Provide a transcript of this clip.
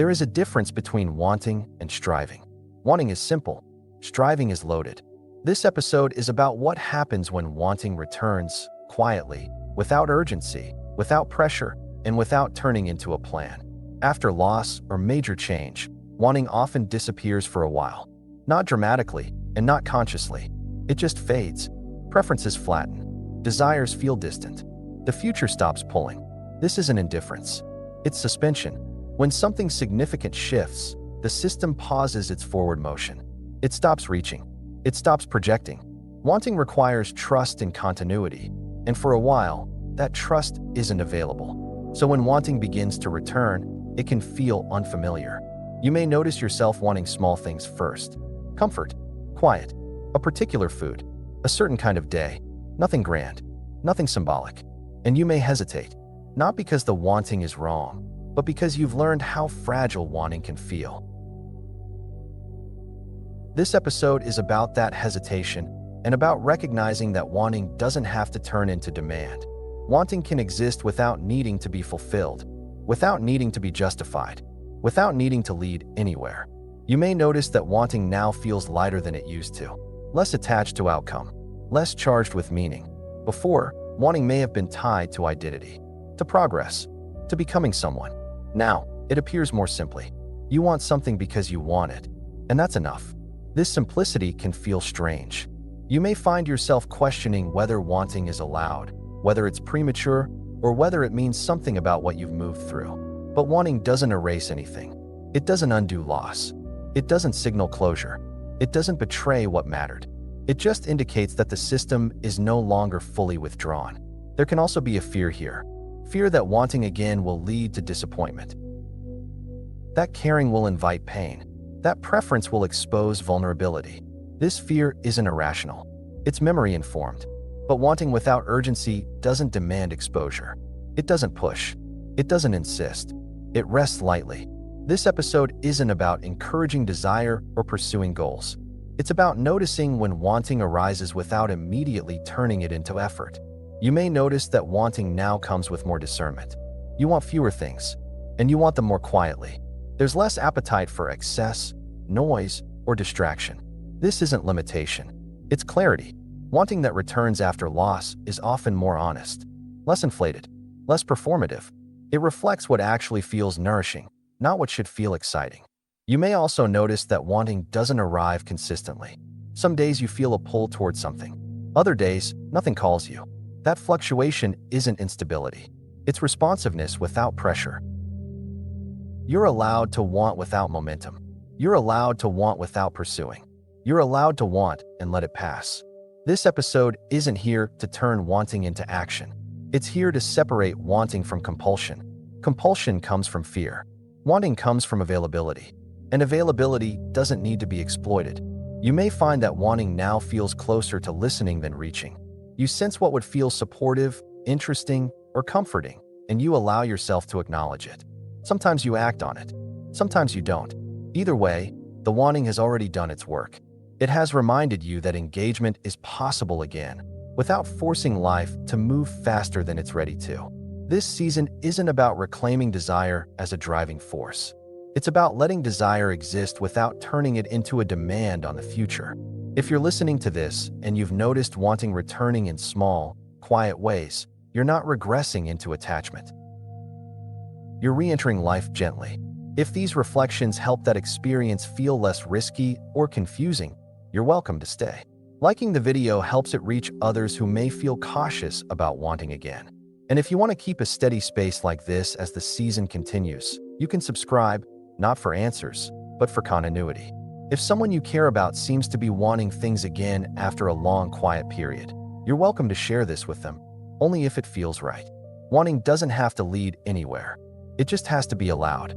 There is a difference between wanting and striving. Wanting is simple, striving is loaded. This episode is about what happens when wanting returns quietly, without urgency, without pressure, and without turning into a plan. After loss or major change, wanting often disappears for a while. Not dramatically and not consciously. It just fades. Preferences flatten. Desires feel distant. The future stops pulling. This isn't indifference. It's suspension. When something significant shifts, the system pauses its forward motion. It stops reaching. It stops projecting. Wanting requires trust and continuity, and for a while, that trust isn't available. So when wanting begins to return, it can feel unfamiliar. You may notice yourself wanting small things first. Comfort, quiet, a particular food, a certain kind of day, nothing grand, nothing symbolic. And you may hesitate, not because the wanting is wrong, but because you've learned how fragile wanting can feel. This episode is about that hesitation and about recognizing that wanting doesn't have to turn into demand. Wanting can exist without needing to be fulfilled, without needing to be justified, without needing to lead anywhere. You may notice that wanting now feels lighter than it used to, less attached to outcome, less charged with meaning. Before, wanting may have been tied to identity, to progress, to becoming someone. Now, it appears more simply. You want something because you want it, and that's enough. This simplicity can feel strange. You may find yourself questioning whether wanting is allowed, whether it's premature, or whether it means something about what you've moved through. But wanting doesn't erase anything. It doesn't undo loss. It doesn't signal closure. It doesn't betray what mattered. It just indicates that the system is no longer fully withdrawn. There can also be a fear here. Fear that wanting again will lead to disappointment. That caring will invite pain. That preference will expose vulnerability. This fear isn't irrational. It's memory-informed. But wanting without urgency doesn't demand exposure. It doesn't push. It doesn't insist. It rests lightly. This episode isn't about encouraging desire or pursuing goals. It's about noticing when wanting arises without immediately turning it into effort. You may notice that wanting now comes with more discernment. You want fewer things, and you want them more quietly. There's less appetite for excess, noise, or distraction. This isn't limitation. It's clarity. Wanting that returns after loss is often more honest, less inflated, less performative. It reflects what actually feels nourishing, not what should feel exciting. You may also notice that wanting doesn't arrive consistently. Some days you feel a pull towards something. Other days, nothing calls you. That fluctuation isn't instability. It's responsiveness without pressure. You're allowed to want without momentum. You're allowed to want without pursuing. You're allowed to want and let it pass. This episode isn't here to turn wanting into action. It's here to separate wanting from compulsion. Compulsion comes from fear. Wanting comes from availability. And availability doesn't need to be exploited. You may find that wanting now feels closer to listening than reaching. You sense what would feel supportive, interesting, or comforting, and you allow yourself to acknowledge it. Sometimes you act on it. Sometimes you don't. Either way, the wanting has already done its work. It has reminded you that engagement is possible again, without forcing life to move faster than it's ready to. This season isn't about reclaiming desire as a driving force. It's about letting desire exist without turning it into a demand on the future. If you're listening to this and you've noticed wanting returning in small, quiet ways, you're not regressing into attachment. You're re-entering life gently. If these reflections help that experience feel less risky or confusing, you're welcome to stay. Liking the video helps it reach others who may feel cautious about wanting again. And if you want to keep a steady space like this as the season continues, you can subscribe, not for answers, but for continuity. If someone you care about seems to be wanting things again after a long quiet period, you're welcome to share this with them, only if it feels right. Wanting doesn't have to lead anywhere. It just has to be allowed.